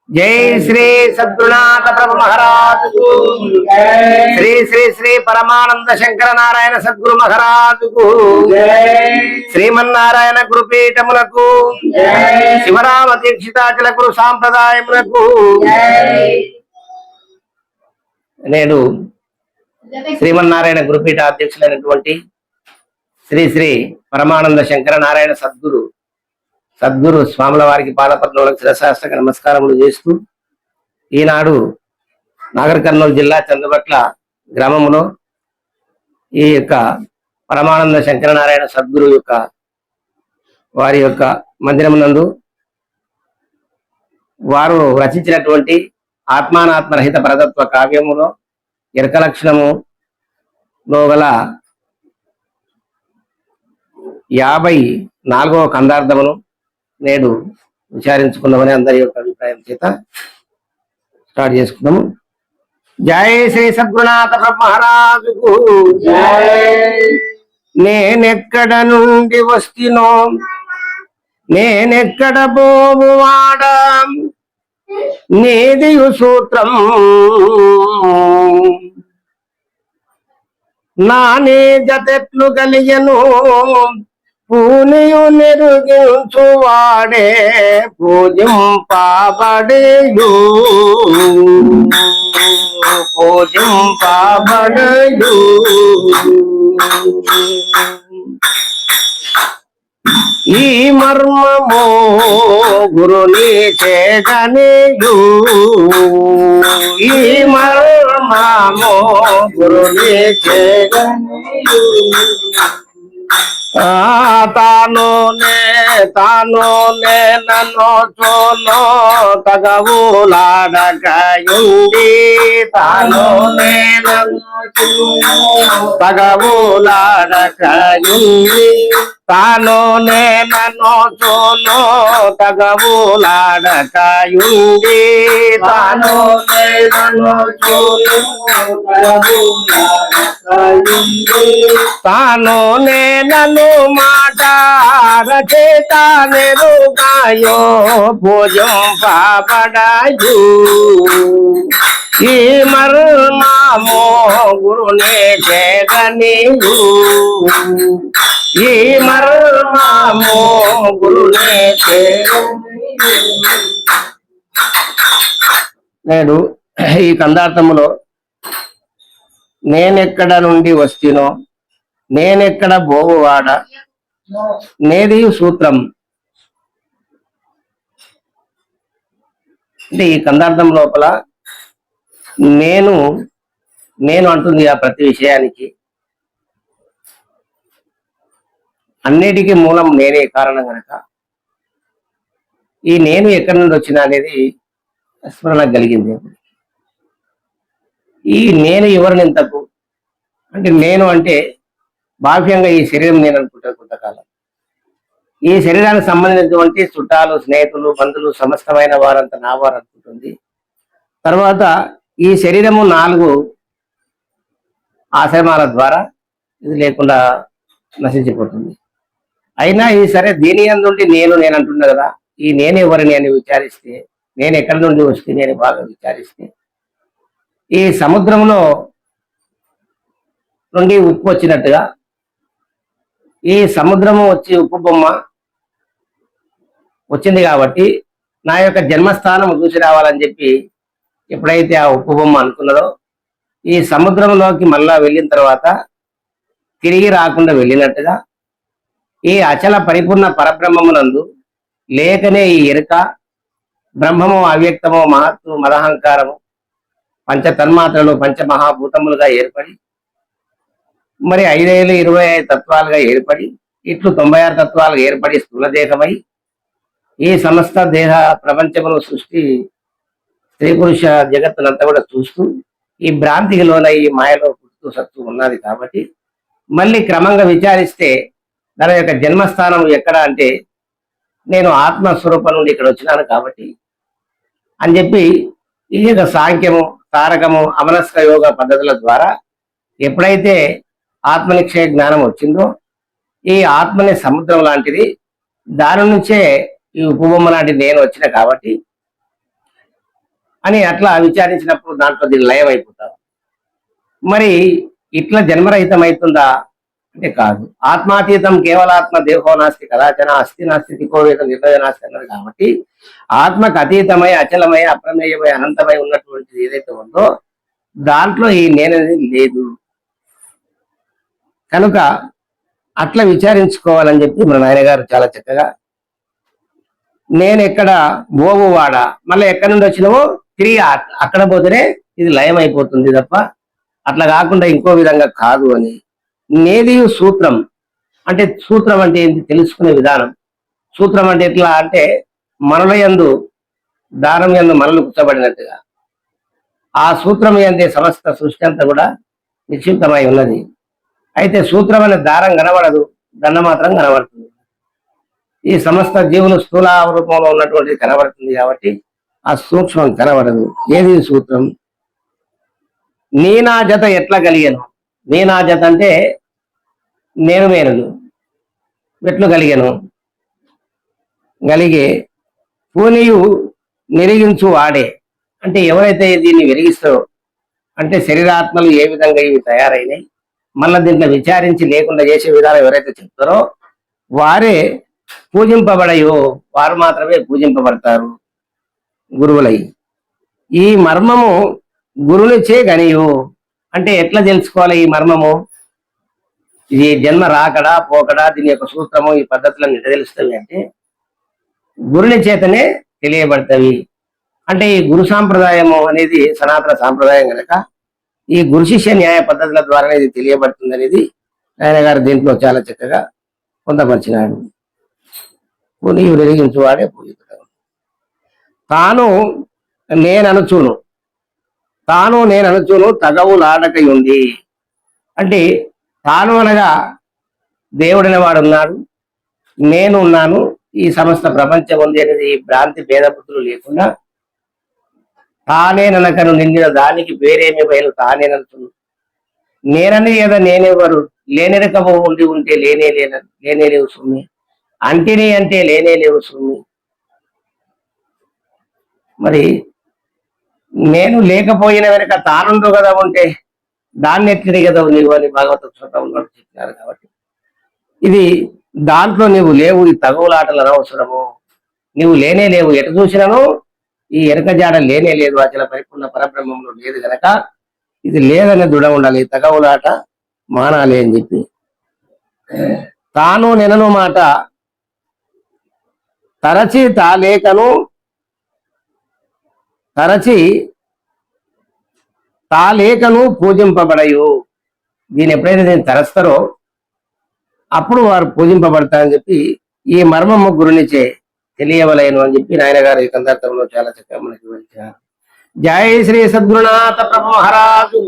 జై శ్రీ సద్గురునాథ ప్రభు మహారాజుకు, శ్రీ శ్రీ శ్రీ పరమానంద శంకర నారాయణ సద్గురు మహారాజుకు, శ్రీమన్నారాయణ గురుపీఠములకు, శివరామ దీక్షితాచల గురు సాంప్రదాయములకు. నేడు శ్రీమన్నారాయణ గురుపీఠ అధ్యక్షులైనటువంటి శ్రీ శ్రీ పరమానంద శంకర నారాయణ సద్గురు స్వాముల వారికి పాదపద్మములకు శిరసాష్టక నమస్కారములు చేస్తూ, ఈనాడు నాగర్ కర్నూలు జిల్లా చంద్రపట్ల గ్రామంలో ఈ యొక్క పరమానంద శంకర నారాయణ సద్గురు యొక్క వారి యొక్క మందిరమునందు వారు రచించినటువంటి ఆత్మానాత్మరహిత పరతత్వ కావ్యములో ఎరక లక్షణములో గల 54వ కందార్థమును నేడు విచారించుకుందామని అందరి యొక్క అభిప్రాయం చేత స్టార్ట్ చేసుకుందాము. జై శ్రీ సద్గురునాథ మహారాజుకు. నేనెక్కడ నుండి వస్తునో, నేనెక్కడ పోవువాడ, నీదియు సూత్రం నానే జతెట్లు కలిగను, పూనియు నెరుగించువాడే పూజింపబడేయు, పూజింపబడేయు. ఈ మర్మము గురుని చేగనేయు, ఈ మర్మము గురుని చేగనేయు. తానోనే నన్ను చోనో తగవులాడకయుండి, తానోనే తగవులాడకయుండి, తానోనే నన్ను చోనో తగవులాడకయుండి, తానోనే నన్ను చోనో తానోనే నన్ను మాట రచేత నెరుగాయో పూజింపబడయు. ఈ మర్మము గురునే చేగనియు, ఈ మర్మము గురునే చేగనియు. నేడు ఈ కందార్థములో నేనెక్కడ నుండి వస్తునో, నేనెక్కడ బోవువాడ, నేది సూత్రం. అంటే ఈ కందార్థం లోపల నేను అంటుంది ఆ ప్రతి విషయానికి, అన్నిటికీ మూలం నేనే కారణం కనుక ఈ నేను ఎక్కడి నుండి వచ్చినా అనేది స్మరణ కలిగింది. ఈ నేను ఎవరిని ఇంతకు అంటే, నేను అంటే బాహ్యంగా ఈ శరీరం నేను అనుకుంటాను కొంతకాలం. ఈ శరీరానికి సంబంధించినటువంటి చుట్టాలు, స్నేహితులు, బంధువులు, సమస్తమైన వారంతా నా వారు అనుకుంటుంది. తర్వాత ఈ శరీరము 4 ఆశ్రమాల ద్వారా ఇది లేకుండా నశించిపోతుంది. అయినా ఈ సరే దీని నుండి నేను అంటున్నా కదా, ఈ నేను ఎవరిని అని విచారిస్తే, నేను ఎక్కడి నుండి వస్తే నేను బాగా విచారిస్తే, ఈ సముద్రంలో నుండి ఉప్పు వచ్చినట్టుగా ఈ సముద్రము వచ్చి ఉప్పు బొమ్మ వచ్చింది కాబట్టి నా యొక్క జన్మస్థానం చూసి రావాలని చెప్పి ఎప్పుడైతే ఆ ఉప్పు బొమ్మ అనుకున్నదో, ఈ సముద్రంలోకి మళ్ళా వెళ్ళిన తర్వాత తిరిగి రాకుండా వెళ్ళినట్టుగా ఈ అచల పరిపూర్ణ పరబ్రహ్మమునందు లేకనే ఈ ఎరుక బ్రహ్మము, అవ్యక్తము, మహత్తు, మదహంకారము పంచ తన్మాత్రలు పంచమహాభూతములుగా ఏర్పడి, మరి 5 25 తత్వాలుగా ఏర్పడి, ఇట్లు 96 తత్వాలుగా ఏర్పడి స్థూలదేహమై ఈ సమస్త దేహ ప్రపంచమును సృష్టి స్త్రీ పురుష జగత్తునంతా కూడా చూస్తూ ఈ భ్రాంతికి లోన ఈ మాయలో పుట్టుతూ సత్తు ఉన్నది. కాబట్టి మళ్ళీ క్రమంగా విచారిస్తే దాని యొక్క జన్మస్థానం ఎక్కడ అంటే, నేను ఆత్మస్వరూపం నుండి ఇక్కడ వచ్చినాను కాబట్టి అని చెప్పి ఈ యొక్క సాంఖ్యము, తారకము, అమనస్క యోగ పద్ధతుల ద్వారా ఎప్పుడైతే ఆత్మనిక్షయ జ్ఞానం వచ్చిందో, ఈ ఆత్మని సముద్రం లాంటిది, దాని నుంచే ఈ ఉపబొమ్మ లాంటి నేను వచ్చిన కాబట్టి అని అట్లా విచారించినప్పుడు దాంట్లో దీని లయం అయిపోతాం. మరి ఇట్లా జన్మరహితం అవుతుందా అంటే కాదు. ఆత్మాతీతం కేవలాత్మ దేహో నాస్తి కదాచన అస్థి నాస్తి తికోవేద నిర్ణయ నాస్తి అన్నది కాబట్టి ఆత్మకు అతీతమై అచలమై అప్రమేయమై అనంతమై ఉన్నటువంటిది ఏదైతే ఉందో దాంట్లో ఈ నేననేది లేదు. కనుక అట్లా విచారించుకోవాలని చెప్పి మన నాయన గారు చాలా చక్కగా నేను ఎక్కడ వాడ మళ్ళీ ఎక్కడి నుండి వచ్చినావో తిరిగి అక్కడ పోతేనే ఇది లయం అయిపోతుంది తప్ప అట్లా కాకుండా ఇంకో విధంగా కాదు అని. నేది సూత్రం అంటే సూత్రం అంటే ఏంటి తెలుసుకునే విధానం. సూత్రం అంటే ఎట్లా అంటే మనల యందు దారం యందు మనలు కూర్చోబడినట్టుగా ఆ సూత్రం యందే సమస్త సృష్టి అంతా కూడా నిక్షిప్తమై ఉన్నది. అయితే సూత్రం అనే దారం కనబడదు, దండ మాత్రం కనబడుతుంది. ఈ సమస్త జీవులు స్థూల రూపంలో ఉన్నటువంటిది కనబడుతుంది కాబట్టి ఆ సూక్ష్మం కనబడదు. ఏది సూత్రం? నీనా జత ఎట్లా కలిగాను? నీనా జత అంటే నేను మేనులు ఎట్లు కలిగాను? కలిగే పూనియు నిరిగించు వాడే అంటే ఎవరైతే దీన్ని వెలిగిస్తారో అంటే శరీరాత్మలు ఏ విధంగా ఇవి తయారైనాయి మళ్ళీ దీంట్లో విచారించి లేకుండా చేసే విధానం ఎవరైతే చెప్తారో వారే పూజింపబడయో వారు మాత్రమే పూజింపబడతారు గురువులై. ఈ మర్మము గురునిచే గనియు అంటే ఎట్లా తెలుసుకోవాలి ఈ మర్మము? ఇది జన్మ రాకడా పోకడా దీని యొక్క సూత్రము ఈ పద్ధతులను ఎట్లా తెలుస్తాయి అంటే గురుని చేతనే తెలియబడతాయి. అంటే ఈ గురు సాంప్రదాయము అనేది సనాతన సాంప్రదాయం కనుక ఈ గురు శిష్య న్యాయ పద్ధతుల ద్వారా ఇది తెలియబడుతుంది అనేది ఆయన గారు దీంట్లో చాలా చక్కగా పొందపరిచినాడు. పునీయు వెలిగించువాడే పూజితుడు. తాను నేననుచును తగవులాడకయుండి అంటే తాను అనగా దేవుడనే వాడు ఉన్నాడు, నేను ఉన్నాను, ఈ సమస్త ప్రపంచం ఉంది అనేది ఈ భ్రాంతి భేదబుద్ధులు లేకుండా తానేననకను నిండిన దానికి వేరేమి బయలు తానేనంటును. నేనని ఏదో నేనెవరు లేనెరకము ఉండి ఉంటే లేనే లేవు సుమ్మి అంటిని అంటే లేనే లేవు సుమ్మి. మరి నేను లేకపోయిన వెనుక తానుండు కదా ఉంటే దాన్ని ఎట్లనే కదా నీవు అని భగవత శ్లోకంలో చెప్పినారు. కాబట్టి ఇది దాంట్లో నీవు లేవు, ఈ తగువులాటలు అనవసరము, నీవు లేనే లేవు, ఎటు చూసినాను ఈ ఎరక జాడ లేనే లేదు, అచల పరిపూర్ణ పరబ్రహ్మంలో లేదు గనక ఇది లేదనే దృఢ ఉండాలి, తగవులాట మానాలి అని చెప్పి తాను నెనను మాట తరచి తాలేకను పూజింపబడయు. దీని ఎప్పుడైతే నేను తరస్తారో అప్పుడు వారు పూజింపబడతారని చెప్పి ఈ మర్మము గురునిచే తెలియవలేను అని చెప్పి నాయన గారు ఈ సందర్భంలో చాలా చక్కగా మనకి వివరించారు. జై శ్రీ సద్గురునాథ ప్రభు మహారాజు.